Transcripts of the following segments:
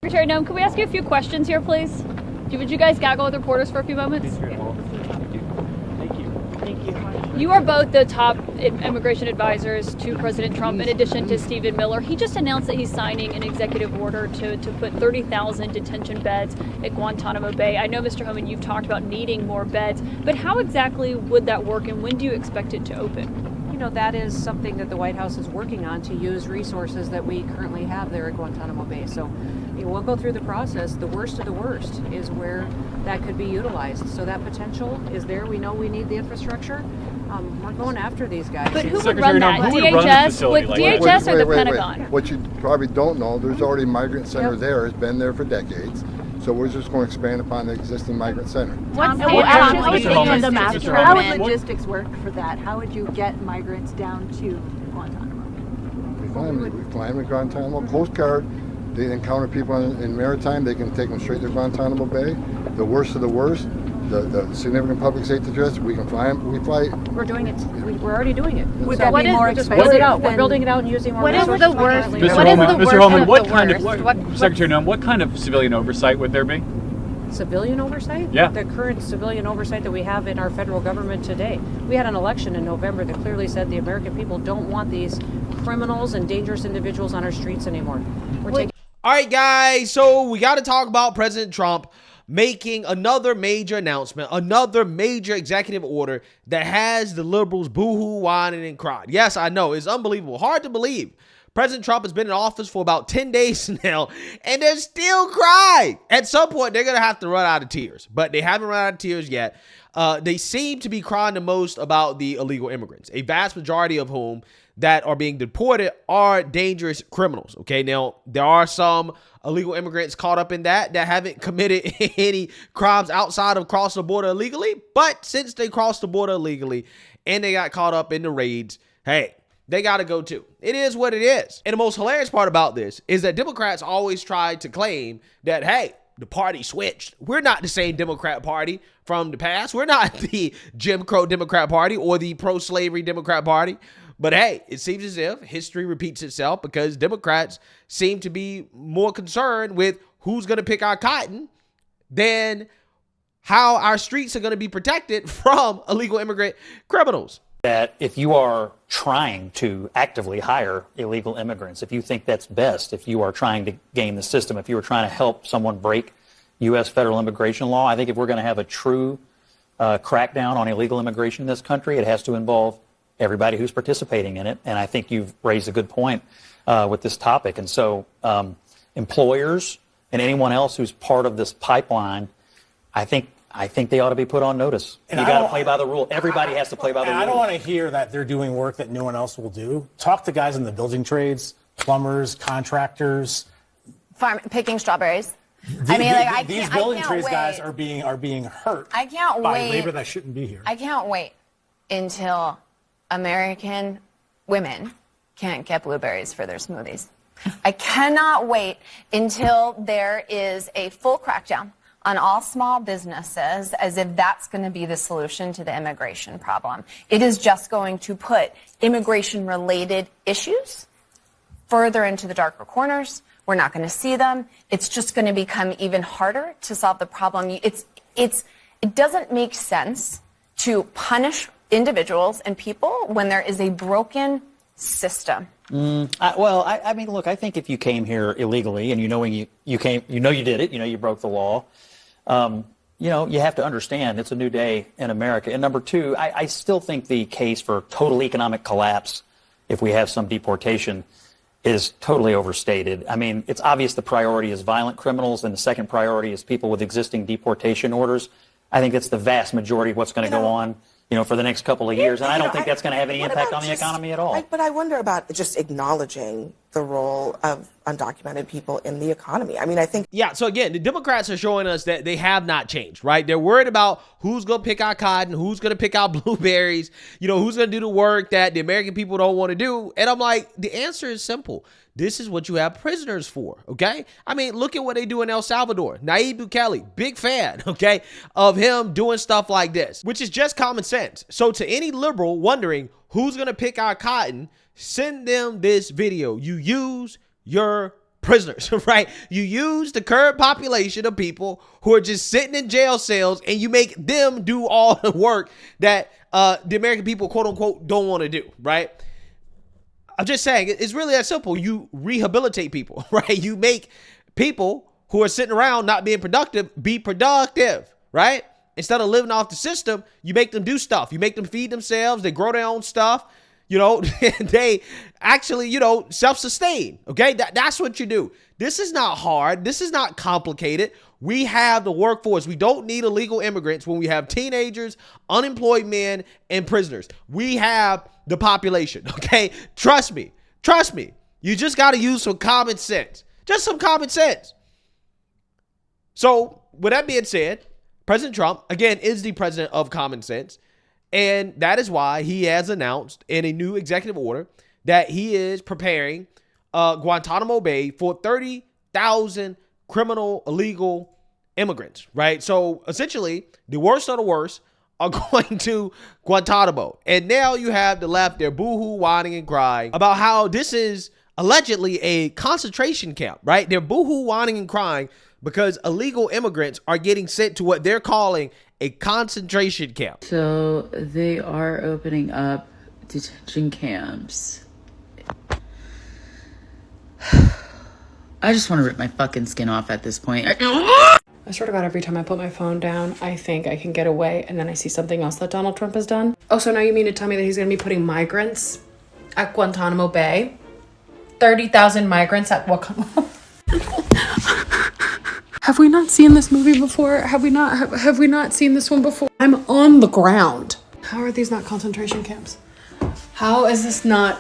Secretary Noem, can we ask you a few questions here, please? Would you guys gaggle with reporters for a few moments? Thank you. You are both the top immigration advisors to President Trump, in addition to Stephen Miller. He just announced that he's signing an executive order to put 30,000 detention beds at Guantanamo Bay. I know, Mr. Homan, you've talked about needing more beds, but how exactly would that work, and when do you expect it to open? You know, that is something that the White House is working on, to use resources that we currently have there at Guantanamo Bay. So we'll go through the process. The worst of the worst is where that could be utilized. So that potential is there. We know we need the infrastructure. We're going after these guys. But who would run that? DHS or the Pentagon? What you probably don't know, there's already a migrant center there. It's been there for decades. So we're just going to expand upon the existing migrant center. How would logistics work for that? How would you get migrants down to Guantanamo? We fly them to Guantanamo. Coast Guard, they encounter people in maritime, they can take them straight to Guantanamo Bay. The worst of the worst, the significant public safety threats, we can fly them. We're doing it. We're already doing it. Would that be more expensive? We're building it out and using more resources. What is the worst? Mr. Homan, what kind of, Secretary Noem, what kind of civilian oversight would there be? Civilian oversight? Yeah. The current civilian oversight that we have in our federal government today. We had an election in November that clearly said the American people don't want these criminals and dangerous individuals on our streets anymore. All right, guys, so we got to talk about President Trump making another major announcement, another major executive order that has the liberals boohoo, whining, and crying. Yes, I know. It's unbelievable. Hard to believe. President Trump has been in office for about 10 days now, and they're still crying. At some point, they're going to have to run out of tears, but they haven't run out of tears yet. They seem to be crying the most about the illegal immigrants, a vast majority of whom that are being deported are dangerous criminals. Okay, now there are some illegal immigrants caught up in that haven't committed any crimes outside of crossing the border illegally. But since they crossed the border illegally and they got caught up in the raids, hey, they got to go too. It is what it is. And the most hilarious part about this is that Democrats always try to claim that, hey, the party switched. We're not the same Democrat Party from the past. We're not the Jim Crow Democrat Party or the pro-slavery Democrat Party. But hey, it seems as if history repeats itself because Democrats seem to be more concerned with who's going to pick our cotton than how our streets are going to be protected from illegal immigrant criminals. That if you are trying to actively hire illegal immigrants, if you think that's best, if you are trying to game the system, if you are trying to help someone break U.S. federal immigration law, I think if we're going to have a true crackdown on illegal immigration in this country, it has to involve everybody who's participating in it. And I think you've raised a good point with this topic. And so employers and anyone else who's part of this pipeline, I think they ought to be put on notice. And you got to play by the rule. Everybody has to play by the rules. I don't want to hear that they're doing work that no one else will do. Talk to guys in the building trades, plumbers, contractors, picking strawberries. These building trades guys are being hurt. I can't by wait. labor that shouldn't be here. I can't wait until American women can't get blueberries for their smoothies. I cannot wait until there is a full crackdown on all small businesses, as if that's going to be the solution to the immigration problem. It is just going to put immigration-related issues further into the darker corners. We're not going to see them. It's just going to become even harder to solve the problem. It doesn't make sense to punish individuals and people when there is a broken system. I mean, look, I think if you came here illegally and you did it, you broke the law, you have to understand it's a new day in America. And number two, I still think the case for total economic collapse, if we have some deportation, is totally overstated. I mean, it's obvious the priority is violent criminals and the second priority is people with existing deportation orders. I think that's the vast majority of what's going to go on, for the next couple of years. And I don't think that's going to have any impact on the economy at all. But I wonder about just acknowledging the role of undocumented people in the economy. I mean, I think... Yeah, so again, the Democrats are showing us that they have not changed, right? They're worried about who's going to pick our cotton, who's going to pick our blueberries, who's going to do the work that the American people don't want to do. And I'm like, the answer is simple. This is what you have prisoners for, okay? I mean, look at what they do in El Salvador. Nayib Bukele, big fan, okay, of him doing stuff like this, which is just common sense. So to any liberal wondering who's going to pick our cotton, send them this video. You use your prisoners, right? You use the current population of people who are just sitting in jail cells and you make them do all the work that the American people, quote unquote, don't want to do, right? I'm just saying, it's really that simple. You rehabilitate people, right? You make people who are sitting around not being productive be productive, right? Instead of living off the system, you make them do stuff. You make them feed themselves. They grow their own stuff. They actually, self-sustain. Okay, that's what you do. This is not hard. This is not complicated. We have the workforce. We don't need illegal immigrants when we have teenagers, unemployed men, and prisoners. We have the population. Okay, trust me. You just got to use some common sense. Just some common sense. So, with that being said, President Trump, again, is the president of common sense. And that is why he has announced in a new executive order that he is preparing Guantanamo Bay for 30,000 criminal illegal immigrants, right? So essentially, the worst of the worst are going to Guantanamo. And now you have the left, they're boohoo, whining, and crying about how this is allegedly a concentration camp, right? They're boohoo, whining, and crying because illegal immigrants are getting sent to what they're calling a concentration camp. So they are opening up detention camps. I just want to rip my fucking skin off at this point. I swear to God, every time I put my phone down, I think I can get away, and then I see something else that Donald Trump has done. Oh, so now you mean to tell me that he's going to be putting migrants at Guantanamo Bay? 30,000 migrants at Guantanamo. Have we not seen this movie before? Have we not seen this one before? I'm on the ground. How are these not concentration camps? How is this not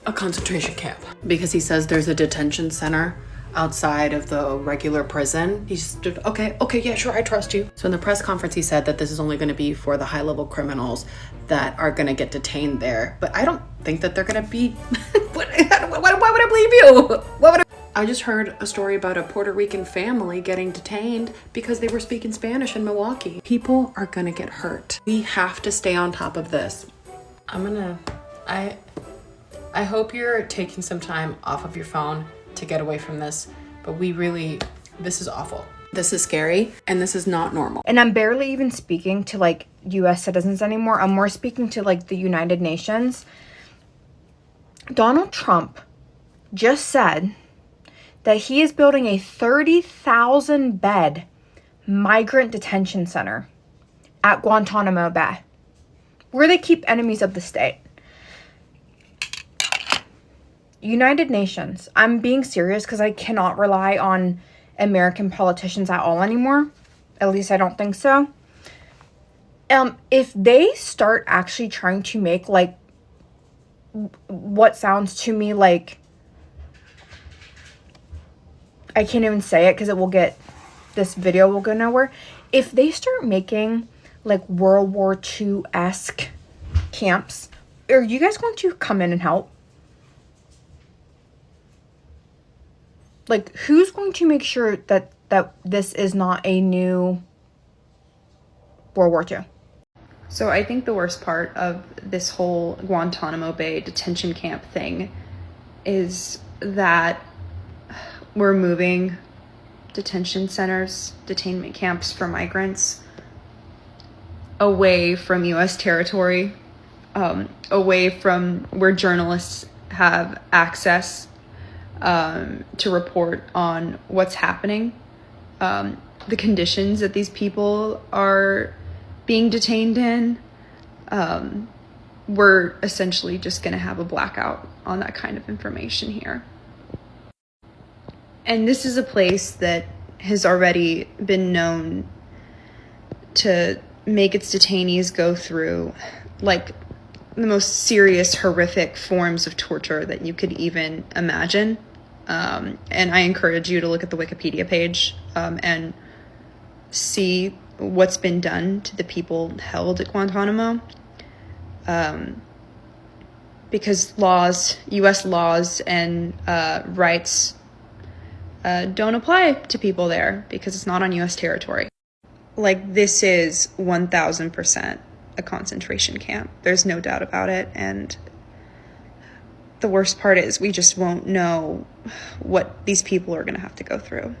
a concentration camp? Because he says there's a detention center outside of the regular prison. He's just, okay, yeah, sure, I trust you. So in the press conference, he said that this is only going to be for the high-level criminals that are going to get detained there. But I don't think that they're going to be... Why would I believe you? I just heard a story about a Puerto Rican family getting detained because they were speaking Spanish in Milwaukee. People are gonna get hurt. We have to stay on top of this. I hope you're taking some time off of your phone to get away from this, but this is awful. This is scary, and this is not normal. And I'm barely even speaking to US citizens anymore. I'm more speaking to the United Nations. Donald Trump just said that he is building a 30,000 bed migrant detention center at Guantanamo Bay, where they keep enemies of the state. United Nations. I'm being serious because I cannot rely on American politicians at all anymore. At least I don't think so. If they start actually trying to make what sounds to me like, I can't even say it because this video will go nowhere. If they start making World War II-esque camps, are you guys going to come in and help? Who's going to make sure that this is not a new World War II? So I think the worst part of this whole Guantanamo Bay detention camp thing is that we're moving detention centers, detainment camps for migrants away from U.S. territory, away from where journalists have access to report on what's happening, the conditions that these people are being detained in. We're essentially just going to have a blackout on that kind of information here. And this is a place that has already been known to make its detainees go through the most serious, horrific forms of torture that you could even imagine. And I encourage you to look at the Wikipedia page and see what's been done to the people held at Guantanamo. Because U.S. laws and rights don't apply to people there because it's not on U.S. territory. This is 1,000% a concentration camp. There's no doubt about it. And the worst part is we just won't know what these people are going to have to go through.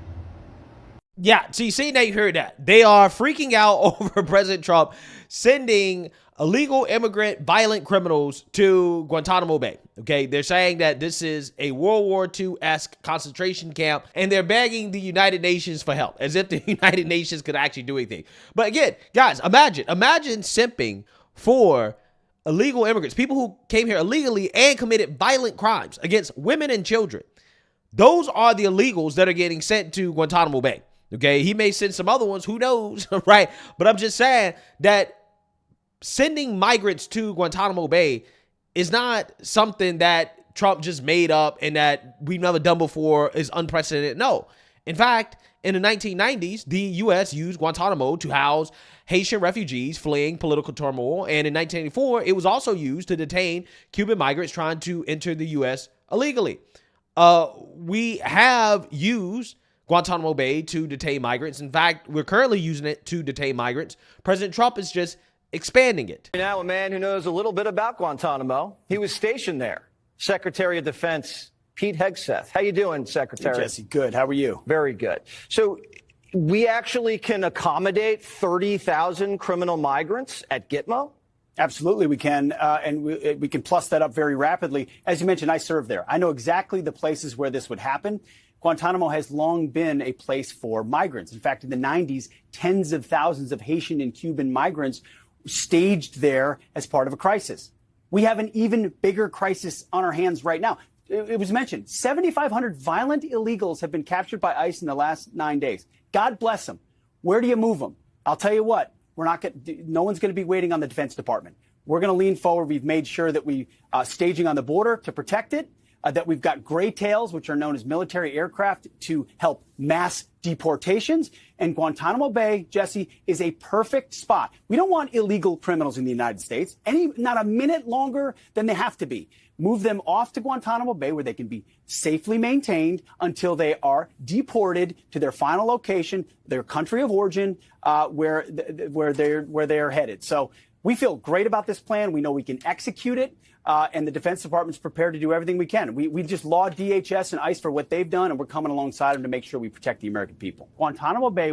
Yeah, so you see, now you heard that. They are freaking out over President Trump sending illegal immigrant violent criminals to Guantanamo Bay. Okay, they're saying that this is a World War II-esque concentration camp, and they're begging the United Nations for help, as if the United Nations could actually do anything. But again, guys, imagine simping for illegal immigrants, people who came here illegally and committed violent crimes against women and children. Those are the illegals that are getting sent to Guantanamo Bay. Okay, he may send some other ones, who knows, right? But I'm just saying that sending migrants to Guantanamo Bay is not something that Trump just made up and that we've never done before, is unprecedented. No. In fact, in the 1990s, the U.S. used Guantanamo to house Haitian refugees fleeing political turmoil. And in 1984, it was also used to detain Cuban migrants trying to enter the U.S. illegally. We have used Guantanamo Bay to detain migrants. In fact, we're currently using it to detain migrants. President Trump is just expanding it. Now a man who knows a little bit about Guantanamo. He was stationed there. Secretary of Defense Pete Hegseth. How you doing, Secretary? Hey, Jesse, good. How are you? Very good. So we actually can accommodate 30,000 criminal migrants at Gitmo? Absolutely, we can, and we can plus that up very rapidly. As you mentioned, I served there. I know exactly the places where this would happen. Guantanamo has long been a place for migrants. In fact, in the 90s, tens of thousands of Haitian and Cuban migrants staged there as part of a crisis. We have an even bigger crisis on our hands right now. It was mentioned, 7,500 violent illegals have been captured by ICE in the last 9 days. God bless them. Where do you move them? I'll tell you what, no one's going to be waiting on the Defense Department. We're going to lean forward. We've made sure that we staging on the border to protect it, that we've got gray tails, which are known as military aircraft, to help mass deportations. And Guantanamo Bay, Jesse, is a perfect spot. We don't want illegal criminals in the United States, not a minute longer than they have to be. Move them off to Guantanamo Bay where they can be safely maintained until they are deported to their final location, their country of origin, where they are headed. So we feel great about this plan. We know we can execute it. And the Defense Department's prepared to do everything we can. We just laud DHS and ICE for what they've done, and we're coming alongside them to make sure we protect the American people. Guantanamo Bay,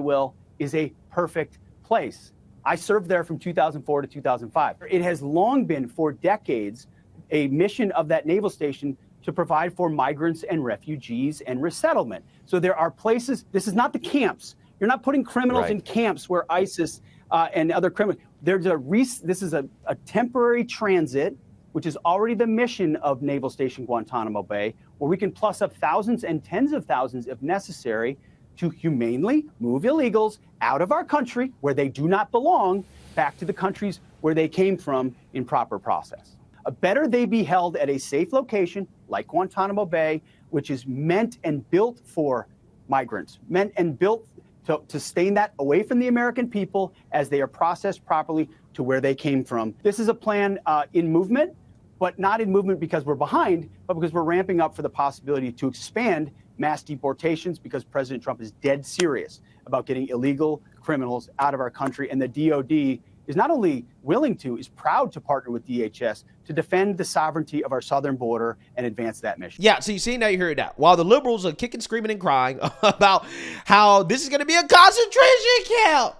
is a perfect place. I served there from 2004 to 2005. It has long been, for decades, a mission of that naval station to provide for migrants and refugees and resettlement. So there are places, this is not the camps. You're not putting criminals in camps where ISIS and other criminals. This is a temporary transit, which is already the mission of Naval Station Guantanamo Bay, where we can plus up thousands and tens of thousands if necessary to humanely move illegals out of our country where they do not belong back to the countries where they came from in proper process. Better they be held at a safe location like Guantanamo Bay, which is meant and built for migrants, meant and built to sustain that away from the American people as they are processed properly to where they came from. This is a plan in movement, but not in movement because we're behind, but because we're ramping up for the possibility to expand mass deportations, because President Trump is dead serious about getting illegal criminals out of our country. And the DOD is not only willing to, is proud to partner with DHS to defend the sovereignty of our southern border and advance that mission. Yeah, so you see, now you heard that. While the liberals are kicking, screaming, and crying about how this is going to be a concentration camp,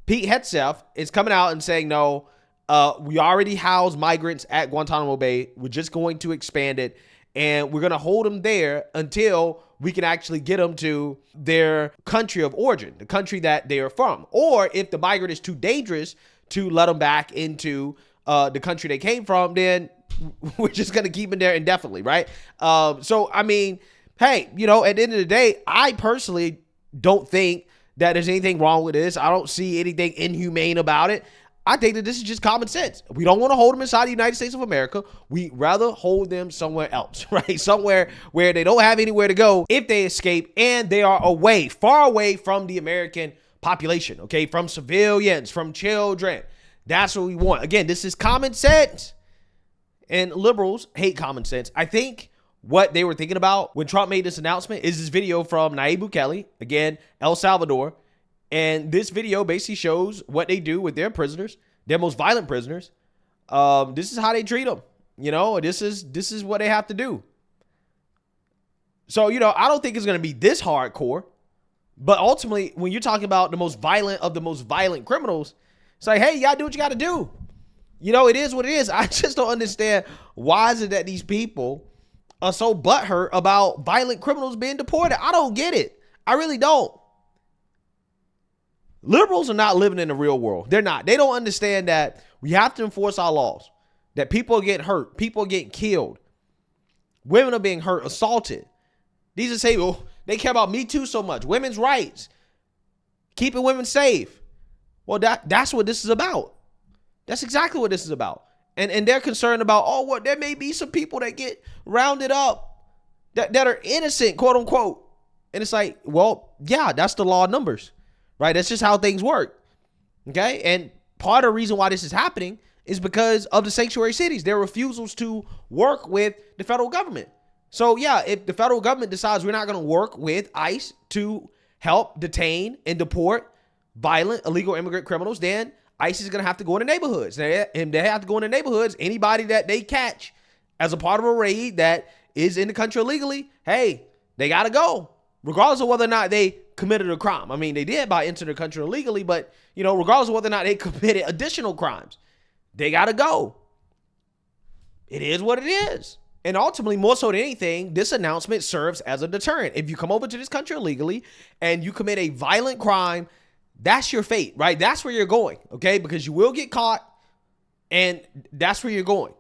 Pete Hegseth is coming out and saying, no, we already house migrants at Guantanamo Bay. We're just going to expand it, and we're going to hold them there until we can actually get them to their country of origin, the country that they are from. Or if the migrant is too dangerous to let them back into the country they came from, then we're just going to keep them there indefinitely, right? So, I mean, hey, you know, at the end of the day, I personally don't think that there's anything wrong with this. I don't see anything inhumane about it. I think that this is just common sense. We don't want to hold them inside the United States of America. We rather hold them somewhere else, right? Somewhere where they don't have anywhere to go if they escape and they are away, far away from the American population, okay? From civilians, from children. That's what we want. Again, this is common sense. And liberals hate common sense. I think what they were thinking about when Trump made this announcement is this video from Nayib Bukele, again, El Salvador. And this video basically shows what they do with their prisoners, their most violent prisoners. This is how they treat them. You know, this is what they have to do. So, you know, I don't think it's going to be this hardcore. But ultimately, when you're talking about the most violent of the most violent criminals, it's like, hey, you got to do what you got to do. You know, it is what it is. I just don't understand why is it that these people are so butthurt about violent criminals being deported. I don't get it. I really don't. Liberals are not living in the real world. They're not. They don't understand that we have to enforce our laws, that people get hurt, people get killed, women are being hurt, assaulted. These are saying, oh, they care about Me Too so much, women's rights, keeping women safe. Well, that's what this is about. That's exactly what this is about. And they're concerned about, oh, what, there may be some people that get rounded up that are innocent, quote unquote. And it's like, well, yeah, that's the law of numbers, right? That's just how things work. Okay. And part of the reason why this is happening is because of the sanctuary cities, their refusals to work with the federal government. So yeah, if the federal government decides we're not going to work with ICE to help detain and deport violent illegal immigrant criminals, then ICE is going to have to go into neighborhoods. And they have to go into neighborhoods. Anybody that they catch as a part of a raid that is in the country illegally, hey, they got to go, regardless of whether or not they committed a crime. I mean, they did by entering the country illegally, but, you know, regardless of whether or not they committed additional crimes, they got to go. It is what it is. And ultimately, more so than anything, this announcement serves as a deterrent. If you come over to this country illegally and you commit a violent crime, that's your fate, right? That's where you're going, okay? Because you will get caught and that's where you're going.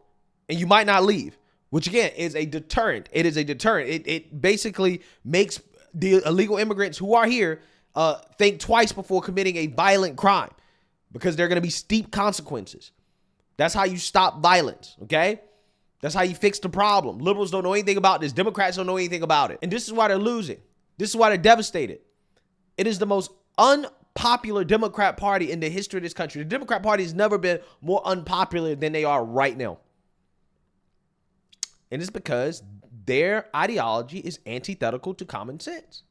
And you might not leave, which again is a deterrent. It is a deterrent. It basically makes the illegal immigrants who are here think twice before committing a violent crime because there are going to be steep consequences. That's how you stop violence, okay? That's how you fix the problem. Liberals don't know anything about this. Democrats don't know anything about it. And this is why they're losing. This is why they're devastated. It is the most unpopular Democrat Party in the history of this country. The Democrat Party has never been more unpopular than they are right now. And it's because their ideology is antithetical to common sense.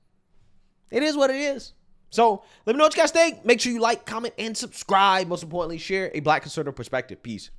It is what it is. So let me know what you guys think. Make sure you like, comment, and subscribe. Most importantly, share a Black conservative perspective. Peace.